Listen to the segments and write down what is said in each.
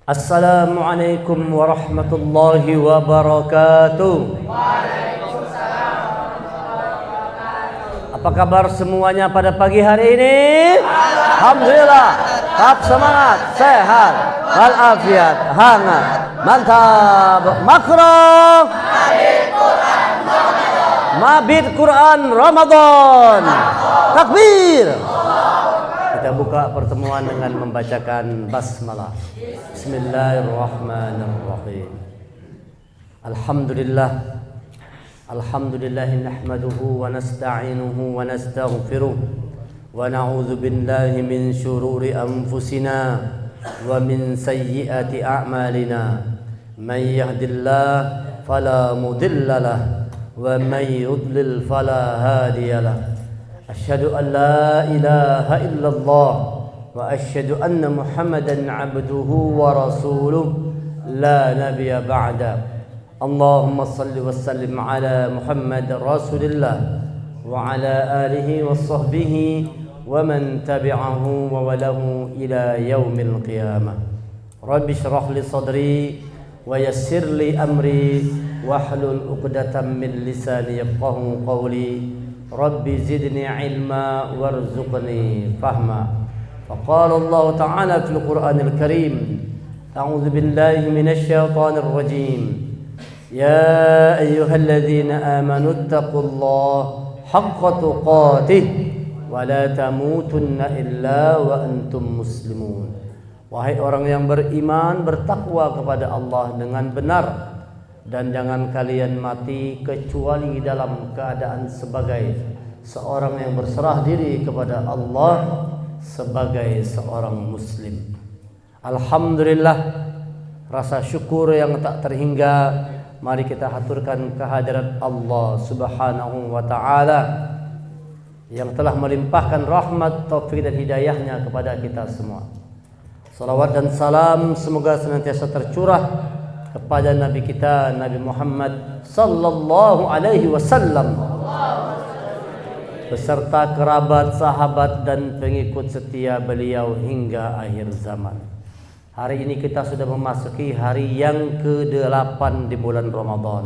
Assalamualaikum warahmatullahi wabarakatuh. Apa kabar semuanya pada pagi hari ini? Alhamdulillah. Tetap semangat, sehat, walafiat, hangat, mantap, makro. Mabit Quran Ramadan. Takbir. Kita buka pertemuan dengan membacakan basmalah. Bismillahirrahmanirrahim. Alhamdulillah nahmaduhu wa nasta'inuhu wa nastaghfiruh wa na'udzu billahi min shururi anfusina wa min sayyiati a'malina. Man yahdihillahu fala mudilla lahu wa man yudlil fala hadiya lahu. Asyhadu an la ilaha illallah wa asyhadu anna Muhammadan abduhu wa rasuluh la nabiyya ba'da. Allahumma salli wa sallim ala Muhammad rasulillah wa ala alihi wa sahbihi wa man tabi'ahu wa walahu ila yaumil qiyamah. Rabbi shrah li sadri wa yassir li amri wahlul 'uqdatam min lisani yafqahu qawli. Rabbi zidni ilma warzuqni fahma. Faqala Allah Ta'ala fil Qur'anil Karim, a'udzu billahi minasy syaithanir rajim. Ya ayyuhalladzina amanu taqullaha haqqa tuqatih wa la tamutunna illa wa antum muslimun. Wahai orang yang beriman, bertakwa kepada Allah dengan benar, dan jangan kalian mati kecuali dalam keadaan sebagai seorang yang berserah diri kepada Allah, sebagai seorang muslim. Alhamdulillah, rasa syukur yang tak terhingga mari kita haturkan kehadirat Allah Subhanahu wa taala yang telah melimpahkan rahmat, taufik dan hidayahnya kepada kita semua. Salawat dan salam semoga senantiasa tercurah kepada Nabi kita, Nabi Muhammad sallallahu alaihi wasallam, beserta kerabat, sahabat dan pengikut setia beliau hingga akhir zaman. Hari ini kita sudah memasuki hari yang ke-8 di bulan Ramadan.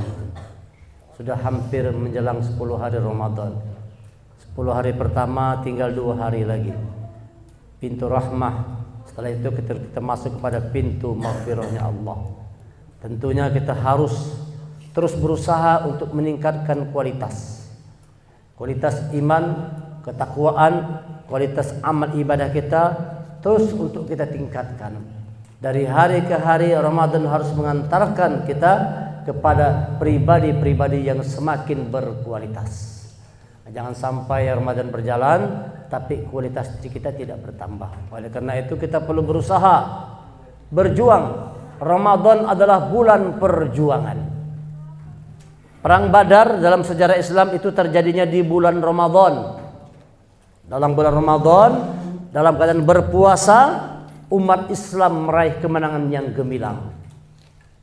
Sudah hampir menjelang 10 hari Ramadan. 10 hari pertama tinggal 2 hari lagi. Pintu rahmah. Setelah itu kita masuk kepada pintu maghfirahnya Allah. Tentunya kita harus terus berusaha untuk meningkatkan kualitas iman, ketakwaan, kualitas amal ibadah kita terus untuk kita tingkatkan. Dari hari ke hari Ramadan harus mengantarkan kita kepada pribadi-pribadi yang semakin berkualitas. Jangan sampai Ramadan berjalan tapi kualitas kita tidak bertambah. Oleh karena itu kita perlu berusaha, berjuang. Ramadan adalah bulan perjuangan. Perang Badar dalam sejarah Islam itu terjadinya di bulan Ramadan. Dalam bulan Ramadan, dalam keadaan berpuasa, umat Islam meraih kemenangan yang gemilang.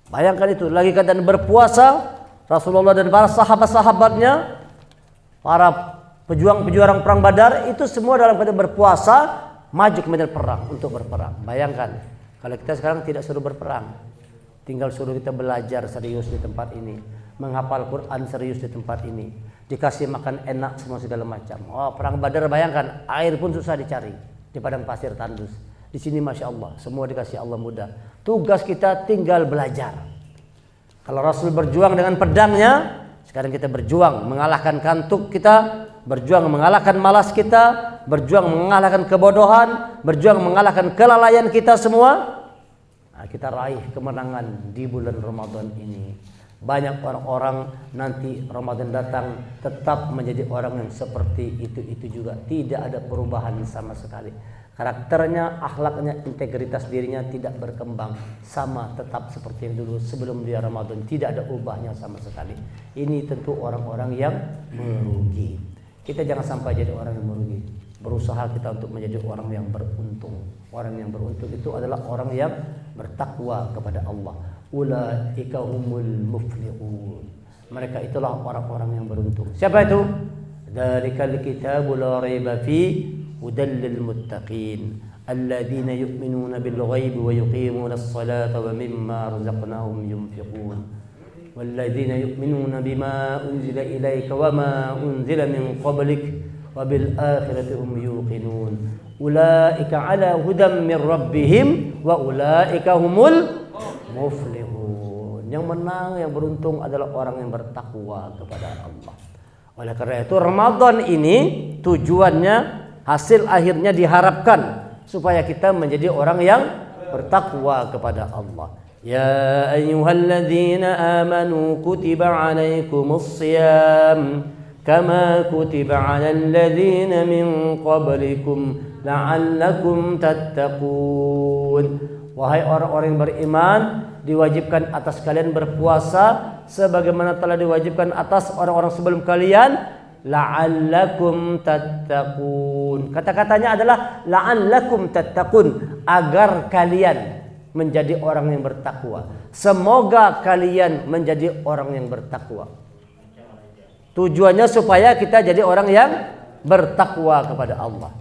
Bayangkan itu, lagi keadaan berpuasa, Rasulullah dan para sahabat-sahabatnya, para pejuang-pejuang perang Badar itu semua dalam keadaan berpuasa, maju ke medan perang untuk berperang. Bayangkan, kalau kita sekarang tidak suruh berperang, tinggal suruh kita belajar serius di tempat ini, menghafal Quran serius di tempat ini, dikasih makan enak semua segala macam. Oh, perang Badar bayangkan, air pun susah dicari di padang pasir tandus. Di sini masya Allah, semua dikasih Allah mudah. Tugas kita tinggal belajar. Kalau Rasul berjuang dengan pedangnya, sekarang kita berjuang mengalahkan kantuk kita, berjuang mengalahkan malas kita, berjuang mengalahkan kebodohan, berjuang mengalahkan kelalaian kita semua. Nah, kita raih kemenangan di bulan Ramadan ini. Banyak orang-orang nanti Ramadan datang tetap menjadi orang yang seperti itu juga, tidak ada perubahan sama sekali. Karakternya, akhlaknya, integritas dirinya tidak berkembang, sama tetap seperti yang dulu sebelum dia Ramadan, tidak ada ubahnya sama sekali. Ini tentu orang-orang yang merugi. Kita jangan sampai jadi orang yang merugi. Berusaha kita untuk menjadi orang yang beruntung. Orang yang beruntung itu adalah orang yang bertakwa kepada Allah. Ulaika humul muflihun. Mereka itulah orang-orang yang beruntung. Siapa itu? Dzalikal kitabu la raiba fi hudal lil muttaqin alladzina yu'minuna bil ghaibi wa yuqimuna as-salata wa mimma razaqnahum yunfiqun walladzina yu'minuna bima unzila ilayka wa ma unzila min qablik wa bil akhirati hum yuqinun ulaika ala hudam min rabbihim wa ulaika humul muflihun. Yang menang, yang beruntung adalah orang yang bertakwa kepada Allah. Oleh karena itu Ramadan ini tujuannya, hasil akhirnya diharapkan supaya kita menjadi orang yang bertakwa kepada Allah. Ya ayyuhalladzina amanu kutiba alaikumus shiyam kama kutiba alal ladzina min qablikum la'allakum tattaqun. Wahai orang-orang yang beriman, diwajibkan atas kalian berpuasa sebagaimana telah diwajibkan atas orang-orang sebelum kalian, la'allakum tattaqun. Kata-katanya adalah la'allakum tattaqun, agar kalian menjadi orang yang bertakwa. Semoga kalian menjadi orang yang bertakwa. Tujuannya supaya kita jadi orang yang bertakwa kepada Allah.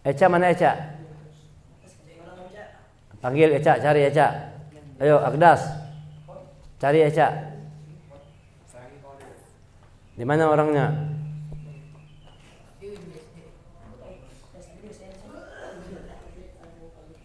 Eca mana Eca? Panggil Eca, cari Eca. Ayo Agdas, cari Eca. Di mana orangnya?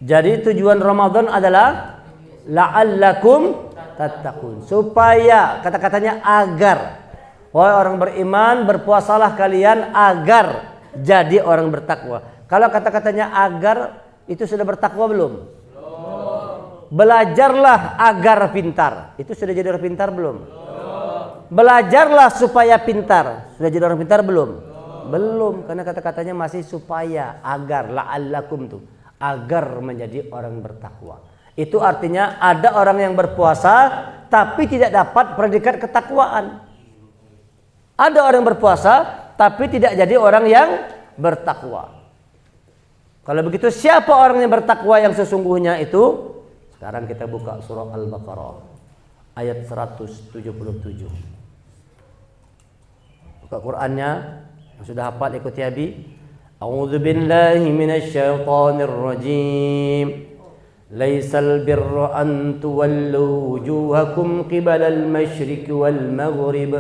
Jadi tujuan Ramadan adalah la'allakum tattaqun, supaya, kata-katanya agar. Wahai orang beriman, berpuasalah kalian agar jadi orang bertakwa. Kalau kata-katanya agar, itu sudah bertakwa belum? Belajarlah agar pintar, itu sudah jadi orang pintar belum? Belajarlah supaya pintar, sudah jadi orang pintar belum? Belum, karena kata-katanya masih supaya, agar, la'allakum tuh, agar menjadi orang bertakwa. Itu artinya ada orang yang berpuasa tapi tidak dapat predikat ketakwaan. Ada orang berpuasa tapi tidak jadi orang yang bertakwa. Kalau begitu siapa orang yang bertakwa yang sesungguhnya itu? Sekarang kita buka surah Al-Baqarah ayat 177. Buka Qur'annya, yang sudah hafal ikuti Abi. A'udzu billahi minasy syaithanir rajim. Laisal birra an tuwallu wujuhakum qibalal masyriqi wal maghrib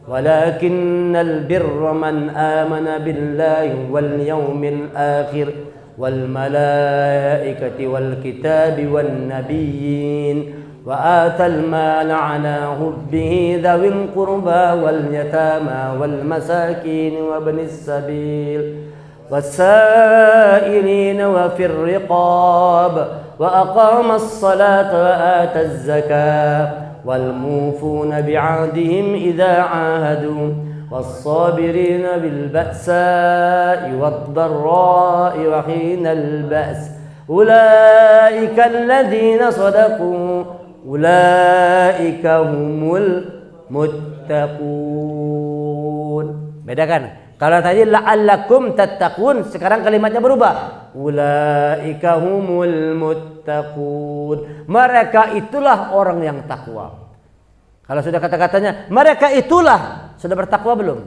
walakinnal birra man amana billahi wal yawmil akhir wal malaikati wal kitabi wan nabiyyin wa atal mala ala hubbihi dhawil qurba wal yatama wal masakin wa ibnis sabil والسائلين وفي الرقاب وأقام الصلاة وآتى الزكاة والموفون بعهدهم إذا عاهدوا والصابرين بالبأساء والضراء وحين البأس أولئك الذين صدقوا أولئك هم المتقون. Bedakan. Kalau tadi la'allakum tattaqun, sekarang kalimatnya berubah. Ulaika humul muttaqun. Mereka itulah orang yang takwa. Kalau sudah kata-katanya, mereka itulah, sudah bertakwa belum?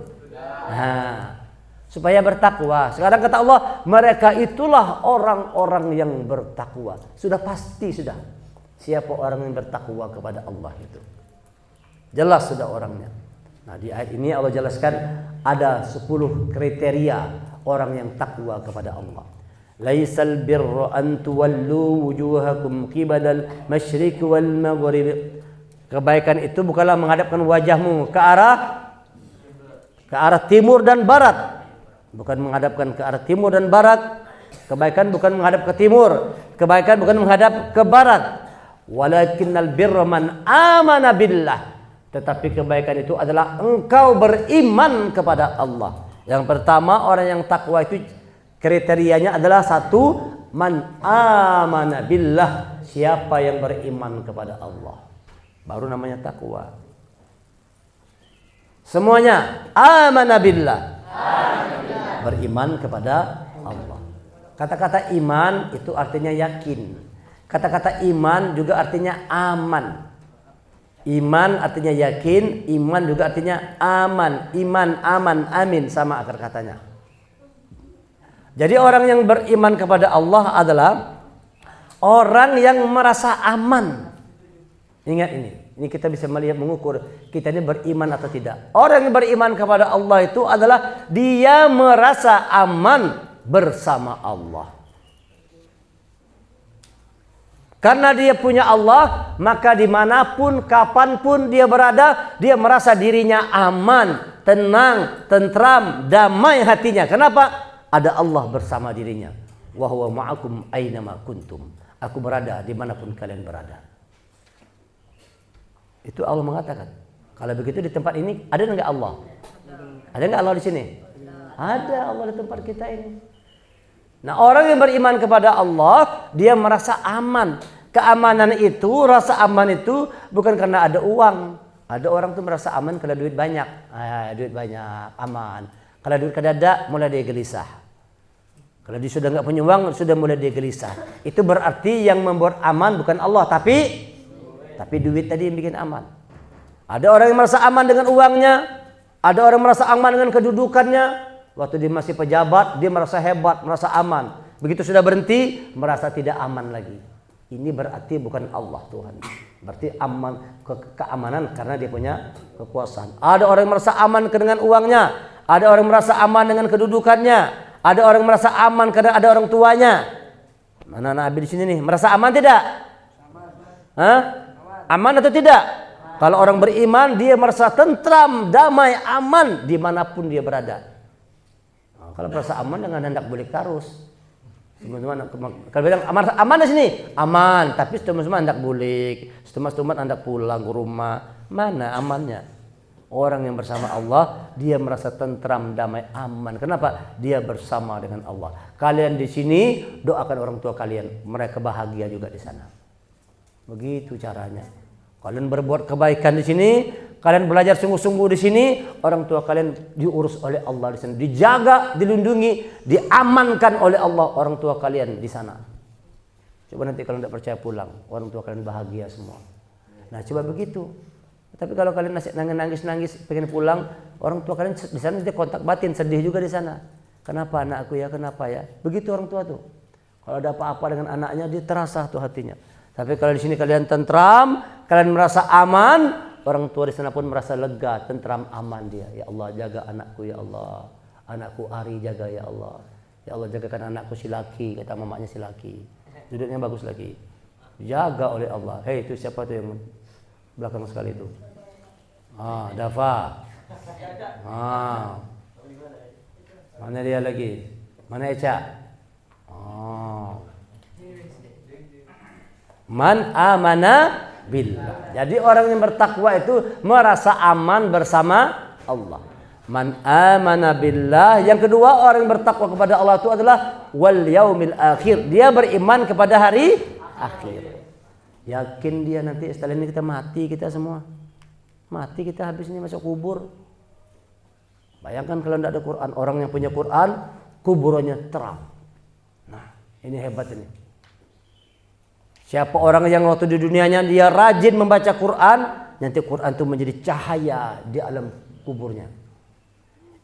Nah, supaya bertakwa. Sekarang kata Allah, mereka itulah orang-orang yang bertakwa. Sudah pasti sudah. Siapa orang yang bertakwa kepada Allah itu? Jelas sudah orangnya. Nah, di ayat ini Allah jelaskan ada 10 kriteria orang yang takwa kepada Allah. Laisal birra an tuwallu wujuhakum qibalal masyriq wal maghrib. Kebaikan itu bukanlah menghadapkan wajahmu ke arah timur dan barat. Bukan menghadapkan ke arah timur dan barat. Kebaikan bukan menghadap ke timur, kebaikan bukan menghadap ke barat. Walakinnal birra man amana billah. Tetapi kebaikan itu adalah engkau beriman kepada Allah. Yang pertama, orang yang takwa itu kriterianya adalah 1, man amana billah, siapa yang beriman kepada Allah. Baru namanya takwa. Semuanya amana billah, beriman kepada Allah. Kata-kata iman itu artinya yakin. Kata-kata iman juga artinya aman. Iman artinya yakin, iman juga artinya aman. Iman, aman, amin, sama akar katanya. Jadi orang yang beriman kepada Allah adalah orang yang merasa aman. Ingat ini kita bisa melihat mengukur kita ini beriman atau tidak. Orang yang beriman kepada Allah itu adalah dia merasa aman bersama Allah. Karena dia punya Allah, maka dimanapun, kapanpun dia berada, dia merasa dirinya aman, tenang, tentram, damai hatinya. Kenapa? Ada Allah bersama dirinya. Wa huwa ma'akum aynama kuntum. Aku berada dimanapun kalian berada. Itu Allah mengatakan. Kalau begitu di tempat ini ada enggak Allah? Ada enggak Allah di sini? Ada Allah di tempat kita ini. Nah, orang yang beriman kepada Allah, dia merasa aman. Keamanan itu, rasa aman itu bukan karena ada uang. Ada orang tuh merasa aman kalau duit banyak. Duit banyak, aman. Kalau duit kadada, mulai dia gelisah. Kalau dia sudah nggak punya uang, sudah mulai dia gelisah. Itu berarti yang membuat aman bukan Allah, tapi duit tadi yang bikin aman. Ada orang yang merasa aman dengan uangnya. Ada orang yang merasa aman dengan kedudukannya. Waktu dia masih pejabat, dia merasa hebat, merasa aman. Begitu sudah berhenti, merasa tidak aman lagi. Ini berarti bukan Allah Tuhan. Berarti aman keamanan karena dia punya kekuasaan. Ada orang yang merasa aman dengan uangnya. Ada orang yang merasa aman dengan kedudukannya. Ada orang yang merasa aman karena ada orang tuanya. Mana Nabi di sini nih? Merasa aman tidak? Hah? Aman atau tidak? Kalau orang beriman, dia merasa tentram, damai, aman dimanapun dia berada. Kalau merasa aman dengan hendak boleh karus. Teman-teman, kalau bilang aman di sini, aman. Tapi teman-teman hendak boleh, teman-teman hendak pulang ke rumah, mana amannya? Orang yang bersama Allah, dia merasa tentram, damai, aman. Kenapa? Dia bersama dengan Allah. Kalian di sini doakan orang tua kalian, mereka bahagia juga di sana. Begitu caranya. Kalian berbuat kebaikan di sini, kalian belajar sungguh-sungguh di sini, orang tua kalian diurus oleh Allah di sana, dijaga, dilindungi, diamankan oleh Allah orang tua kalian di sana. Coba nanti kalau tidak percaya pulang, orang tua kalian bahagia semua. Nah, coba begitu. Tapi kalau kalian nangis-nangis pengen pulang, orang tua kalian di sana dia kontak batin, sedih juga di sana. Kenapa anakku ya? Kenapa ya? Begitu orang tua tuh. Kalau ada apa-apa dengan anaknya, dia terasa tuh hatinya. Tapi kalau di sini kalian tentram, kalian merasa aman, orang tua di sana pun merasa lega, tentram, aman dia. Ya Allah, jaga anakku ya Allah. Anakku Ari jaga ya Allah. Ya Allah, jagakan anakku si laki, kata mamanya si laki. Duduknya bagus lagi. Jaga oleh Allah. Hei, itu siapa tuh yang belakang sekali itu? Dafa. Mana dia lagi? Mana Eca? Man amana billah. Jadi orang yang bertakwa itu merasa aman bersama Allah. Man amana billah. Yang kedua, orang yang bertakwa kepada Allah itu adalah wal yaumil akhir. Dia beriman kepada hari akhir. Yakin dia nanti setelah ini kita mati, kita semua mati, kita habis ini masuk kubur. Bayangkan kalau tidak ada Quran, orang yang punya Quran kuburannya terang. Nah, ini hebat ini. Siapa orang yang waktu di dunianya dia rajin membaca Quran, nanti Quran itu menjadi cahaya di alam kuburnya.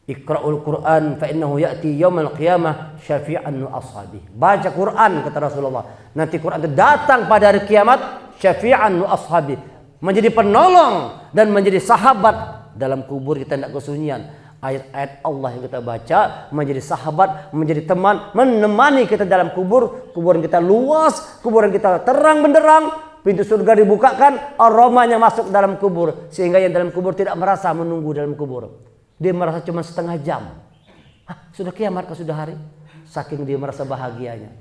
Iqra'ul Quran fa innahu ya'ti yaumil qiyamah syafi'an li ashabi. Baca Quran kata Rasulullah. Nanti Quran itu datang pada hari kiamat syafi'an li ashabi, menjadi penolong dan menjadi sahabat dalam kubur kita tidak kesunyian. Ayat-ayat Allah yang kita baca menjadi sahabat, menjadi teman, menemani kita dalam kubur. Kuburan kita luas, kuburan kita terang benderang, pintu surga dibukakan, aromanya masuk dalam kubur, sehingga yang dalam kubur tidak merasa menunggu dalam kubur. Dia merasa cuma setengah jam. Sudah kiamat kah sudah hari? Saking dia merasa bahagianya.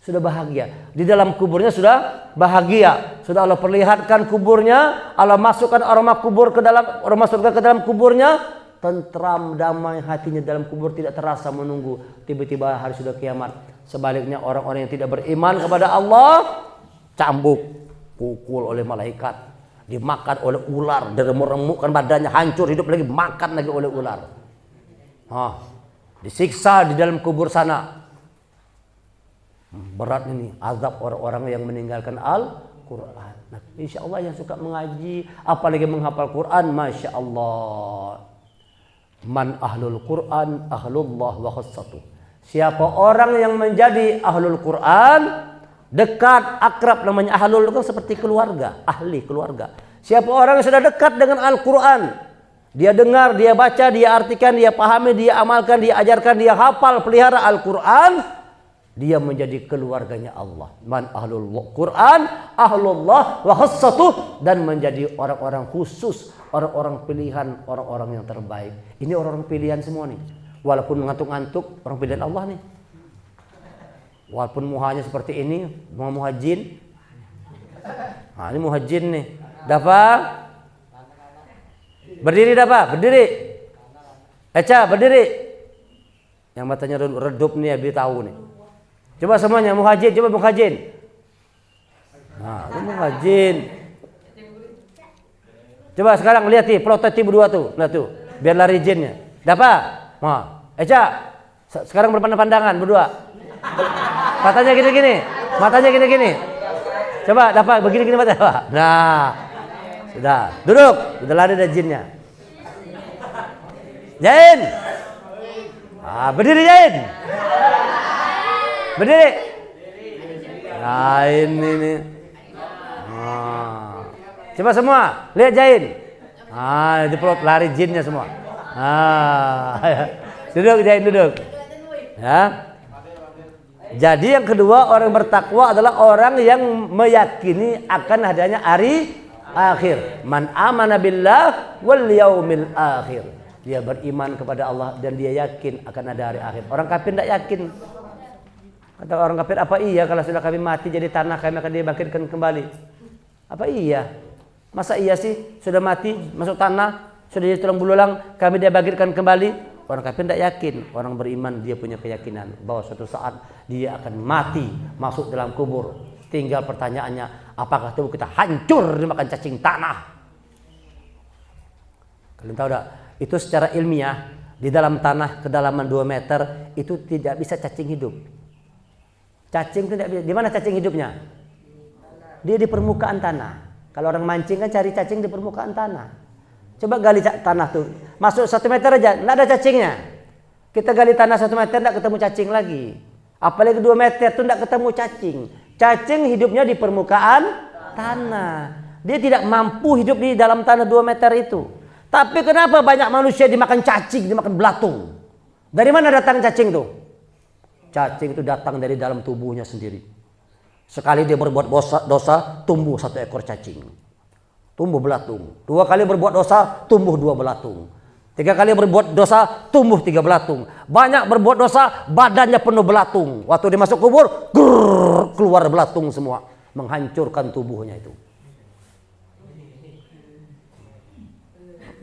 Sudah bahagia. Di dalam kuburnya sudah bahagia. Sudah Allah perlihatkan kuburnya, Allah masukkan aroma kubur ke dalam, aroma surga ke dalam kuburnya. Tentram, damai hatinya dalam kubur, tidak terasa menunggu. Tiba-tiba hari sudah kiamat. Sebaliknya orang-orang yang tidak beriman kepada Allah cambuk, pukul oleh malaikat, dimakan oleh ular, diremuk-remukkan badannya, hancur hidup lagi, makan lagi oleh ular. Disiksa di dalam kubur sana. Berat ini azab orang-orang yang meninggalkan Al-Quran. Nah, insya Allah yang suka mengaji, apalagi menghafal Quran, masya Allah. Man ahlul Quran ahlullah wa khassatuh. Siapa orang yang menjadi ahlul Quran, dekat, akrab, namanya ahlul itu seperti keluarga, ahli keluarga. Siapa orang yang sudah dekat dengan Al-Quran, dia dengar, dia baca, dia artikan, dia pahami, dia amalkan, dia ajarkan, dia hafal, pelihara Al-Quran, dia menjadi keluarganya Allah. Man ahlul Quran, ahlullah wa khassatuh, dan menjadi orang-orang khusus, orang-orang pilihan, orang-orang yang terbaik. Ini orang-orang pilihan semua nih. Walaupun ngantuk-ngantuk, orang pilihan Allah nih. Walaupun muhanya seperti ini, muhajin. Nah, ini muhajin nih. Dapat? Berdiri dapat? Berdiri. Eca, berdiri. Yang matanya redup nih, dia tahu nih. Coba semuanya muhajin, coba muhajin. Nah, ini muhajin. Coba sekarang lihat nih, prototip berdua tuh. Nah tuh, biar lari jinnya. Dapat? Nah, Eca, sekarang berpandangan berdua. Matanya gini-gini. Matanya gini-gini. Coba dapat begini-gini mata. Nah. Sudah, duduk. Sudah lari dari jinnya. Jain. Ah, berdiri Jain. Berdiri. Nah, ini nih. Nah. Coba semua, lihat Jain. Ah, di perut lari jinnya semua. Ah. Duduk Jain, duduk. Ya. Jadi yang kedua, orang bertakwa adalah orang yang meyakini akan adanya hari akhir. Man amana billah wal yaumil akhir. Dia beriman kepada Allah dan dia yakin akan ada hari akhir. Orang kafir tidak yakin. Kata orang kafir, apa iya kalau sudah kami mati jadi tanah kami akan dibangkitkan kembali? Apa iya? Masa iya sih sudah mati masuk tanah sudah jadi tulang belulang kami dibangkitkan kembali? Orang kafir tidak yakin. Orang beriman dia punya keyakinan bahwa suatu saat dia akan mati masuk dalam kubur. Tinggal pertanyaannya, apakah tubuh kita hancur dimakan cacing tanah? Kalian tahu tidak? Itu secara ilmiah di dalam tanah kedalaman 2 meter itu tidak bisa cacing hidup. Cacing tidak bisa. Di mana cacing hidupnya? Dia di permukaan tanah. Kalau orang mancing kan cari cacing di permukaan tanah. Coba gali tanah tuh, masuk 1 meter aja, tidak ada cacingnya. Kita gali tanah 1 meter, tidak ketemu cacing lagi. Apalagi 2 meter tuh tidak ketemu cacing. Cacing hidupnya di permukaan tanah. Dia tidak mampu hidup di dalam tanah 2 meter itu. Tapi kenapa banyak manusia dimakan cacing, dimakan belatung? Dari mana datang cacing tuh? Cacing itu datang dari dalam tubuhnya sendiri. Sekali dia berbuat dosa, tumbuh 1 ekor cacing. Tumbuh belatung. 2 kali berbuat dosa, tumbuh 2 belatung. 3 kali berbuat dosa, tumbuh 3 belatung. Banyak berbuat dosa, badannya penuh belatung. Waktu dia masuk kubur, grrr, keluar belatung semua. Menghancurkan tubuhnya itu.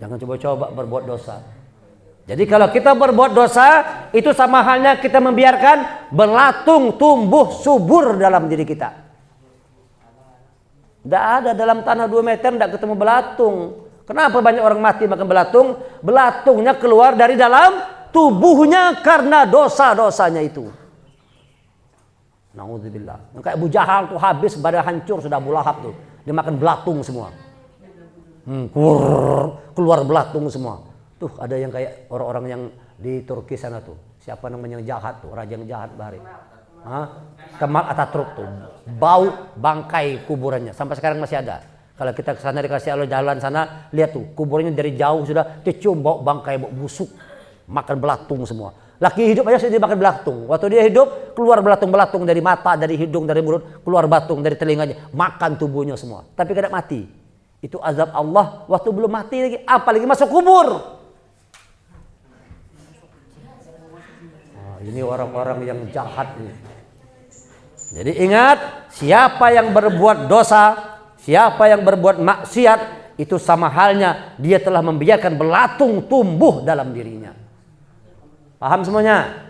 Jangan coba-coba berbuat dosa. Jadi kalau kita berbuat dosa, itu sama halnya kita membiarkan belatung tumbuh subur dalam diri kita. Tidak ada dalam tanah 2 meter tidak ketemu belatung. Kenapa banyak orang mati makan belatung? Belatungnya keluar dari dalam tubuhnya karena dosa-dosanya itu. Na'udzubillah. Kayak Abu Jahal tuh habis badan hancur sudah Abu Lahab tuh. Dia makan belatung semua. Keluar belatung semua. Tuh ada yang kayak orang-orang yang di Turki sana tuh. Siapa namanya yang jahat tuh, raja yang jahat Bahari. Kemal Ataturk tuh, bau bangkai kuburannya sampai sekarang masih ada. Kalau kita ke sana dikasih Allah jalan sana, lihat tuh kuburannya dari jauh sudah kecium bau bangkai, bau busuk, makan belatung semua. Laki hidup aja sudah dimakan belatung. Waktu dia hidup keluar belatung-belatung dari mata, dari hidung, dari mulut, keluar belatung dari telinganya, makan tubuhnya semua. Tapi tidak mati. Itu azab Allah waktu belum mati lagi, apalagi masuk kubur. Ini orang-orang yang jahat nih. Jadi ingat, siapa yang berbuat dosa, siapa yang berbuat maksiat, itu sama halnya dia telah membiarkan belatung tumbuh dalam dirinya. Paham semuanya?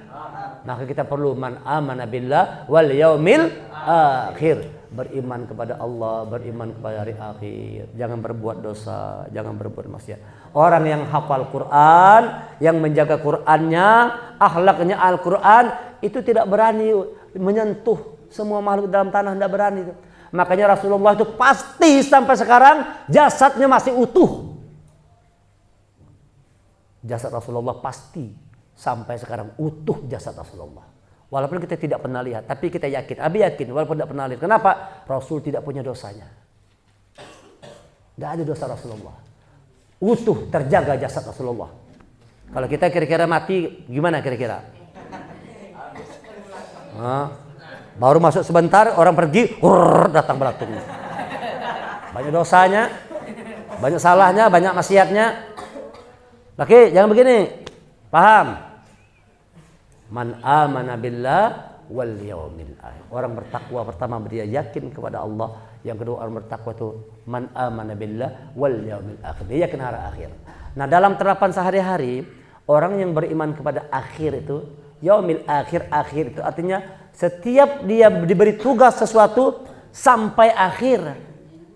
Maka kita perlu man amana billah wal yaumil akhir. Beriman kepada Allah, beriman kepada hari akhir. Jangan berbuat dosa, jangan berbuat maksiat. Orang yang hafal Quran, yang menjaga Qurannya, akhlaknya Al-Quran, itu tidak berani menyentuh semua makhluk dalam tanah, tidak berani. Makanya Rasulullah itu pasti sampai sekarang jasadnya masih utuh. Jasad Rasulullah pasti Sampai sekarang utuh jasad Rasulullah. Walaupun kita tidak pernah lihat, tapi kita yakin, Abi yakin walaupun tidak pernah lihat. Kenapa? Rasul tidak punya dosanya. Tidak ada dosa Rasulullah. Utuh terjaga jasad Rasulullah. Kalau kita kira-kira mati gimana kira-kira? Baru masuk sebentar orang pergi, datang beratung. Banyak dosanya, banyak salahnya, banyak maksiatnya. Oke, jangan begini. Paham? Man amana billah wal yaumil akhir. Orang bertakwa pertama dia yakin kepada Allah. Yang kedua orang bertakwa itu man amana billah wal yaumil akhir. Dia yakin hari akhir. Nah, dalam terapan sehari-hari, orang yang beriman kepada akhir itu, yaumil akhir, akhir itu artinya setiap dia diberi tugas sesuatu sampai akhir,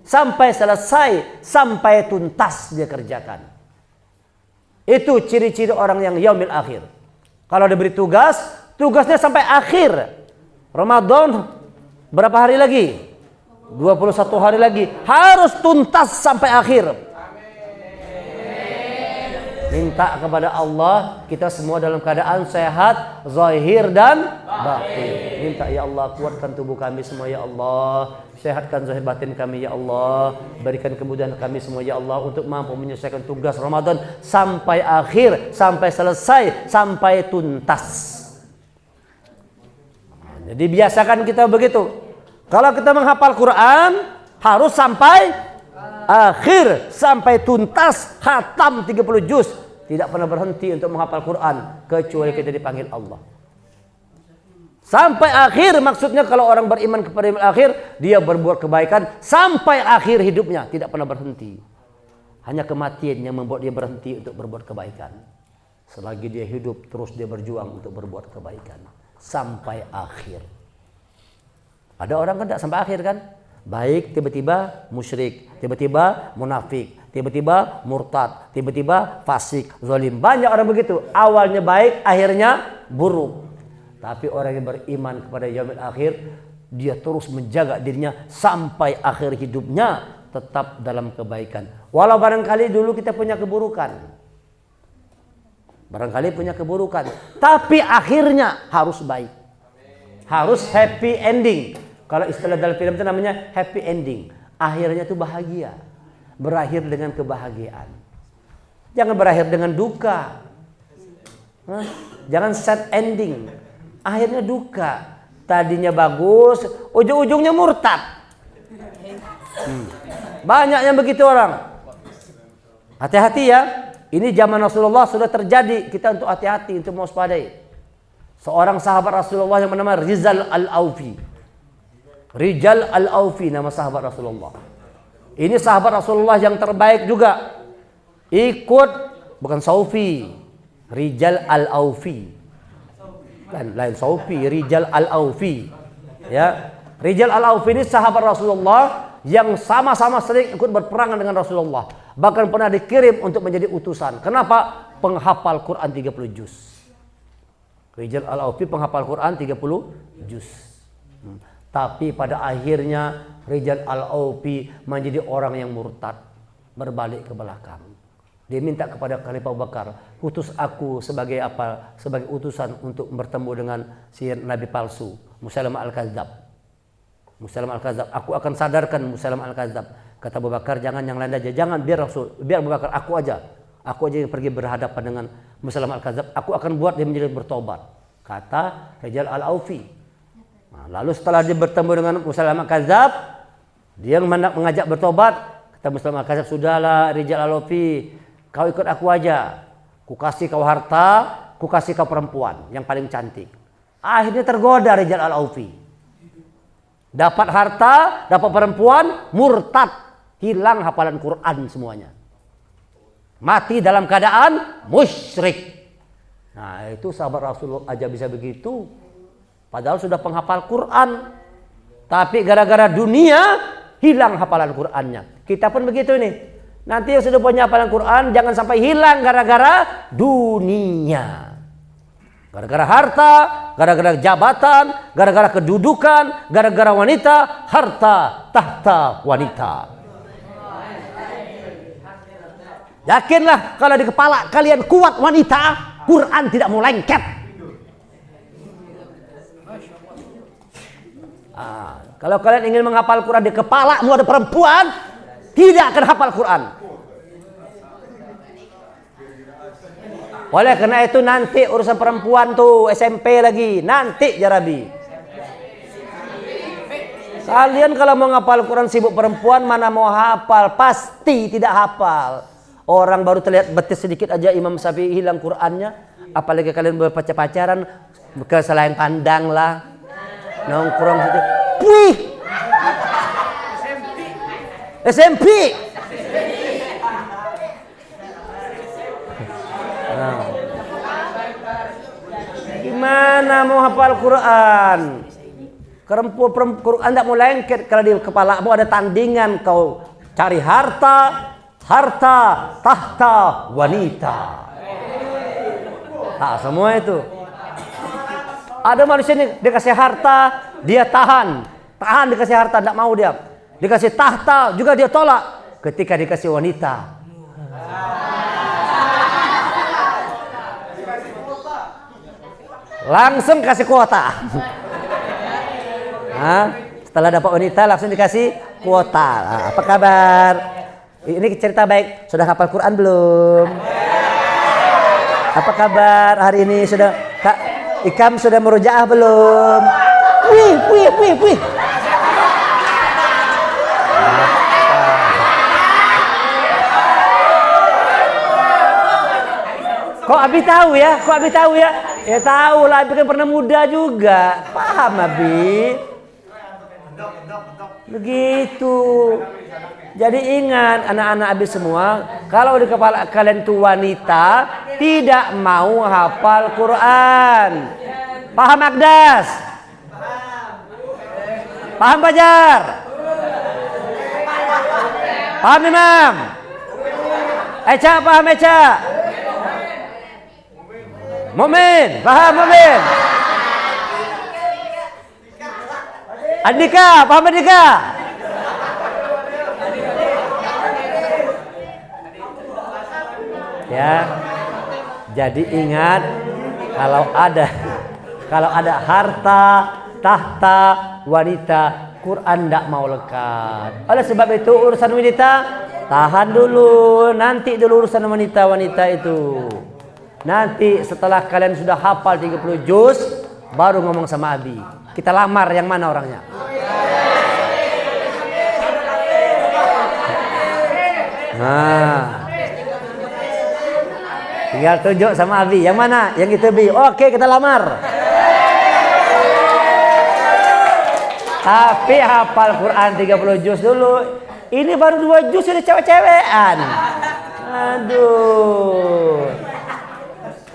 sampai selesai, sampai tuntas dia kerjakan. Itu ciri-ciri orang yang yaumil akhir. Kalau diberi tugas, tugasnya sampai akhir. Ramadan berapa hari lagi? 21 hari lagi. Harus tuntas sampai akhir. Minta kepada Allah kita semua dalam keadaan sehat, zahir dan batin. Minta ya Allah kuatkan tubuh kami semua ya Allah. Sehatkan zahir batin kami ya Allah. Berikan kemudahan kami semua ya Allah untuk mampu menyelesaikan tugas Ramadan sampai akhir, sampai selesai, sampai tuntas. Jadi biasakan kita begitu. Kalau kita menghafal Quran harus sampai akhir, sampai tuntas, khatam 30 juz. Tidak pernah berhenti untuk menghafal Quran kecuali kita dipanggil Allah. Sampai akhir, maksudnya kalau orang beriman kepada yang akhir, dia berbuat kebaikan sampai akhir hidupnya, tidak pernah berhenti. Hanya kematian yang membuat dia berhenti untuk berbuat kebaikan. Selagi dia hidup, terus dia berjuang untuk berbuat kebaikan sampai akhir. Ada orang kan tidak sampai akhir kan? Baik tiba-tiba musyrik, tiba-tiba munafik, tiba-tiba murtad, tiba-tiba fasik, zalim. Banyak orang begitu. Awalnya baik, akhirnya buruk. Tapi orang yang beriman kepada yaumil akhir, dia terus menjaga dirinya sampai akhir hidupnya tetap dalam kebaikan. Walau barangkali dulu kita punya keburukan. Barangkali punya keburukan. Tapi akhirnya harus baik. Harus happy ending. Kalau istilah dalam film itu namanya happy ending. Akhirnya itu bahagia. Berakhir dengan kebahagiaan. Jangan berakhir dengan duka. Jangan sad ending. Akhirnya duka. Tadinya bagus, ujung-ujungnya murtad. Banyak yang begitu orang. Hati-hati ya. Ini zaman Rasulullah sudah terjadi. Kita untuk hati-hati, untuk mewaspadai. Seorang sahabat Rasulullah yang bernama Rizal Al-Aufi. Rijal Al-Aufi nama sahabat Rasulullah. Ini sahabat Rasulullah yang terbaik juga. Ikut, bukan Saufi. Rijal Al-Aufi. Lain Saufi, Rijal Al-Aufi. Ya, Rijal Al-Aufi ini sahabat Rasulullah yang sama-sama sering ikut berperang dengan Rasulullah. Bahkan pernah dikirim untuk menjadi utusan. Kenapa? Penghafal Quran 30 juz. Rijal Al-Aufi penghafal Quran 30 juz. Tapi pada akhirnya Rijal Al-Aufi menjadi orang yang murtad, berbalik ke belakang. Dia minta kepada Khalifah Abu Bakar, utus aku sebagai apa? Sebagai utusan untuk bertemu dengan si nabi palsu, Musailamah Al-Kadzab. Musailamah Al-Kadzab, aku akan sadarkan Musailamah Al-Kadzab. Kata Abu Bakar, jangan yang lain aja, jangan biar Rasul, biar Abu Bakar, aku aja. Aku aja yang pergi berhadapan dengan Musailamah Al-Kadzab, aku akan buat dia menjadi bertobat. Kata Rijal Al-Aufi. Nah, lalu setelah dia bertemu dengan Musailamah Al-Kadzab, dia mengajak bertobat. Kata Musailamah Al-Kadzab, sudahlah Rijal Al-Aufi, kau ikut aku aja. Ku kasih kau harta, ku kasih kau perempuan yang paling cantik. Akhirnya tergoda Rijal Al-Aufi. Dapat harta, dapat perempuan, murtad, hilang hafalan Quran semuanya. Mati dalam keadaan musyrik. Nah, itu sahabat Rasulullah aja bisa begitu. Padahal sudah penghafal Quran. Tapi gara-gara dunia hilang hafalan Qurannya. Kita pun begitu nih. Nanti yang sudah punya hafalan Quran jangan sampai hilang gara-gara dunia. Gara-gara harta, gara-gara jabatan, gara-gara kedudukan, gara-gara wanita, harta tahta wanita. Yakinlah kalau di kepala kalian kuat wanita, Quran tidak mau lengket. Kalau kalian ingin menghafal Quran di kepala mu ada perempuan, tidak akan hafal Quran. Oleh karena itu nanti urusan perempuan tuh SMP lagi, nanti Jarabi. Kalian kalau mau ngapal Quran sibuk perempuan, mana mau hafal, pasti tidak hafal. Orang baru terlihat betis sedikit aja Imam Syafi'i hilang Qurannya, apalagi kalian berpacaran, kesalahan pandang lah, nongkrong situ. Wih, SMP. Nah. Gimana mau hafal Quran? Quran tidak mau lengket kalau di kepalamu ada tandingan kau cari harta, tahta, wanita. Nah, semua itu. Ada manusia ini dikasih harta, dia tahan dikasih harta, tidak mau dia. Dikasih tahta juga dia tolak. Ketika dikasih wanita, langsung kasih kuota. Nah, setelah dapat wanita langsung dikasih kuota. Nah, apa kabar? Ini cerita baik. Sudah hafal Quran belum? Apa kabar hari ini? Sudah Kak Ikam sudah merujaah belum? Wih. Kok Abi tahu ya? Ya tahu lah, Abi kan pernah muda juga. Paham Abi? Begitu. Jadi ingat anak-anak Abi semua, kalau di kepala kalian itu wanita tidak mau hafal Quran. Paham Agdas? Paham Bajar? Paham Imam? Eca paham Eca? Mumin, paham Mumin? Andika, paham Andika? Ya. Jadi ingat kalau ada harta, tahta, wanita, Quran tidak mau lekat. Oleh sebab itu urusan wanita tahan dulu, nanti dulu urusan wanita itu. Nanti setelah kalian sudah hafal 30 juz baru ngomong sama Abi. Kita lamar yang mana orangnya? Nah, tinggal tunjuk sama Abi. Yang mana? Yang itu Abi. Oke, kita lamar. Tapi hafal Quran 30 juz dulu. Ini baru 2 juz sudah cewek-cewekan. Aduh.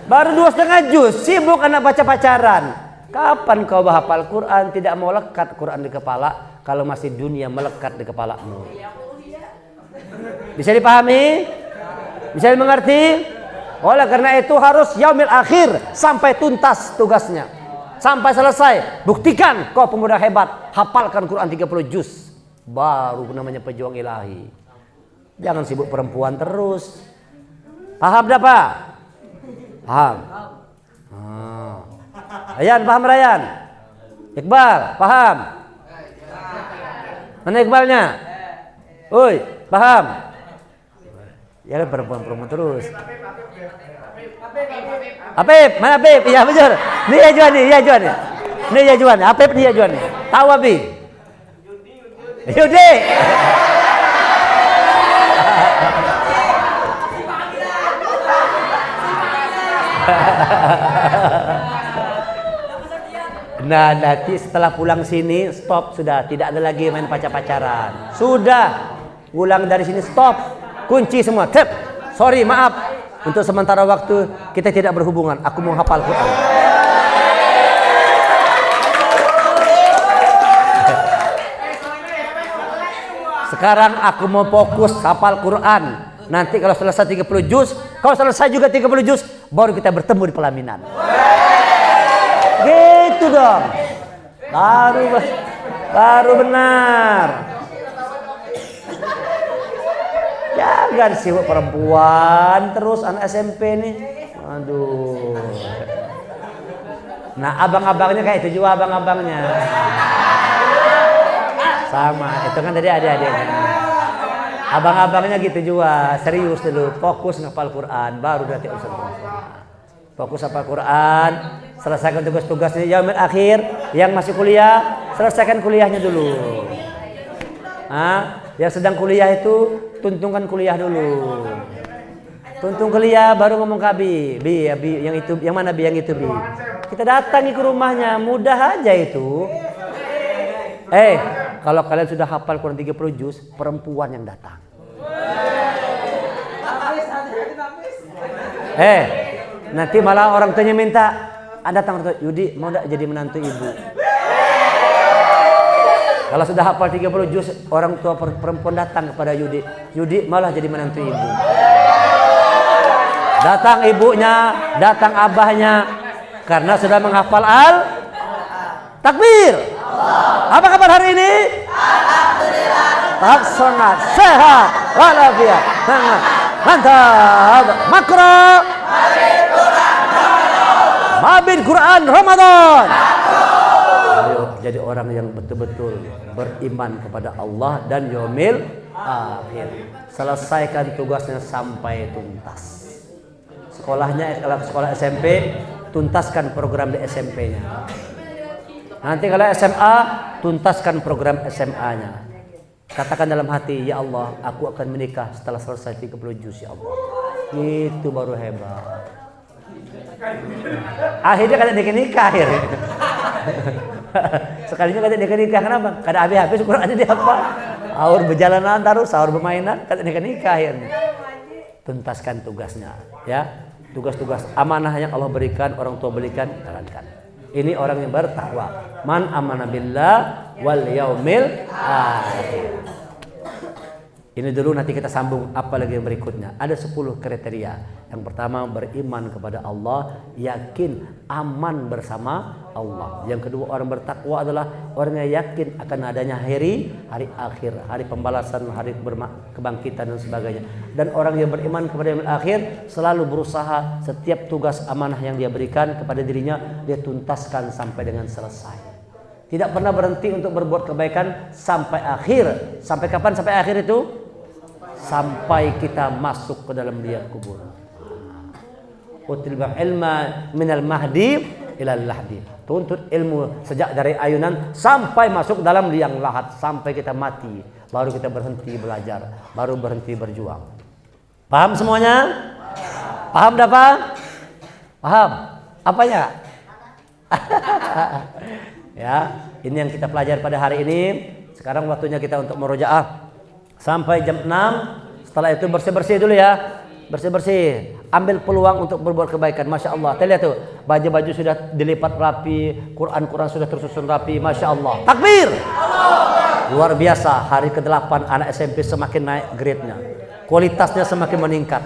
Baru 2,5 juz, sibuk anak baca pacaran. Kapan kau hafal Quran tidak mau lekat Quran di kepala kalau masih dunia melekat di kepalamu? Bisa dipahami? Bisa dimengerti? Oleh karena itu harus yaumil akhir sampai tuntas tugasnya. Sampai selesai. Buktikan kau pemuda hebat. Hafalkan Quran 30 juz. Baru namanya pejuang ilahi. Jangan sibuk perempuan terus. Paham dah Pak? Paham? Rayan, paham Rayan? Iqbal, paham? Mana Iqbalnya? Oi, paham? Ya perempuan terus. Apip, mana Apip? Iya betul. Ini ya Juan. Apip ini ya Juan. Tahu Abi? Yudi. Nah nanti setelah pulang sini stop sudah, tidak ada lagi main pacaran. Sudah pulang dari sini stop, kunci semua. Tep. Sorry maaf untuk sementara waktu kita tidak berhubungan. Aku mau hafal Quran. Sekarang aku mau fokus hafal Quran. Nanti kalau selesai 30 juz, kalau selesai juga 30 juz, baru kita bertemu di pelaminan. Gitu dong. Baru benar. Jangan sibuk perempuan terus anak SMP nih. Aduh. Nah, abang-abangnya kayak itu juga abang-abangnya. Sama, itu kan tadi adik-adiknya. Abang-abangnya gitu juga, serius dulu, fokus ngapal Quran, baru nanti urusan. Fokus hafal Quran, selesaikan tugas-tugasnya yaumil akhir. Yang masih kuliah, selesaikan kuliahnya dulu. Yang sedang kuliah itu tuntungan kuliah dulu. Tuntung kuliah baru ngomong ke Bi, yang itu, yang mana Bi, yang itu Bi. Kita datangi ke rumahnya, mudah aja itu. Kalau kalian sudah hafal Quran 30 juz, perempuan yang datang. Nanti malah orang tuanya minta, datang orang tua, Yudi mau enggak jadi menantu ibu? Kalau sudah hafal 30 juz, orang tua perempuan datang kepada Yudi, Yudi malah jadi menantu ibu. Datang ibunya, datang abahnya, karena sudah menghafal takbir. Apa kabar hari ini? Alhamdulillah. Sangat sehat walafiat. Sangat mantap. Makro. Mabit Quran Ramadan. Ayo jadi orang yang betul-betul beriman kepada Allah dan yaumil akhir. Selesaikan tugasnya sampai tuntas. Sekolahnya, kalau sekolah SMP, tuntaskan program di SMP-nya. Nanti kalau SMA, tuntaskan program SMA-nya. Katakan dalam hati, ya Allah, aku akan menikah setelah selesai 30 juz, ya Allah. Itu baru hebat. Akhirnya kada nikah akhirnya. Sekalinya kada nikah, kenapa? Kada habis Quran aja dia apa? Sahur berjalanan terus, sahur bermainan, kada nikah akhirnya. Tuntaskan tugasnya, ya. Tugas-tugas amanah yang Allah berikan, orang tua berikan, jalankan. Ini orang yang bertakwa. Man amana billah wal yaumil akhir. Ini dulu, nanti kita sambung apa lagi yang berikutnya. Ada 10 kriteria. Yang pertama, beriman kepada Allah, yakin aman bersama Allah. Yang kedua, orang bertakwa adalah orang yang yakin akan adanya hari akhir, hari pembalasan, hari kebangkitan dan sebagainya. Dan orang yang beriman kepada yang akhir selalu berusaha setiap tugas amanah yang dia berikan kepada dirinya, dia tuntaskan sampai dengan selesai. Tidak pernah berhenti untuk berbuat kebaikan sampai akhir. Sampai kapan sampai akhir itu? Sampai kita masuk ke dalam liang kubur. Utilbal ilma minal mahdi ilal lahdi. Tuntut ilmu sejak dari ayunan sampai masuk dalam liang lahat, sampai kita mati. Baru kita berhenti belajar, baru berhenti berjuang. Paham semuanya? Paham dapat? Paham? Apanya? Ya, ini yang kita pelajari pada hari ini. Sekarang waktunya kita untuk murojaah sampai jam 6. Setelah itu bersih-bersih dulu ya. Bersih-bersih. Ambil peluang untuk berbuat kebaikan. Masya Allah. Kita lihat tuh, baju-baju sudah dilipat rapi, Quran-Quran sudah tersusun rapi. Masya Allah. Takbir. Luar biasa. Hari ke-8 anak SMP semakin naik grade-nya. Kualitasnya semakin meningkat.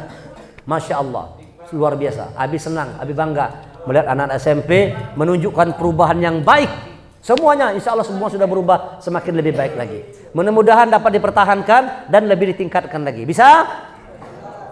Masya Allah. Luar biasa. Abi senang, Abi bangga melihat anak SMP menunjukkan perubahan yang baik. Semuanya, insya Allah semua sudah berubah semakin lebih baik lagi. Mudah-mudahan dapat dipertahankan dan lebih ditingkatkan lagi. Bisa?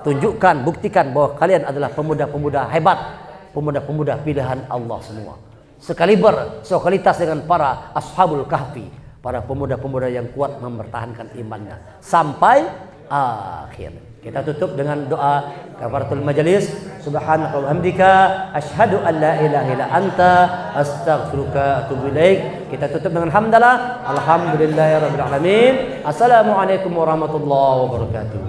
Tunjukkan, buktikan bahwa kalian adalah pemuda-pemuda hebat, pemuda-pemuda pilihan Allah semua. Sekaliber, sekalitas dengan para ashabul kahfi, para pemuda-pemuda yang kuat mempertahankan imannya sampai akhir. Kita tutup dengan doa kafaratul majelis. Subhanaka wa hamdika asyhadu an la ilaha illa anta astaghfiruka wa atubu ilaik. Kita tutup dengan hamdalah. Alhamdulillahirabbil alamin. Assalamualaikum warahmatullahi wabarakatuh.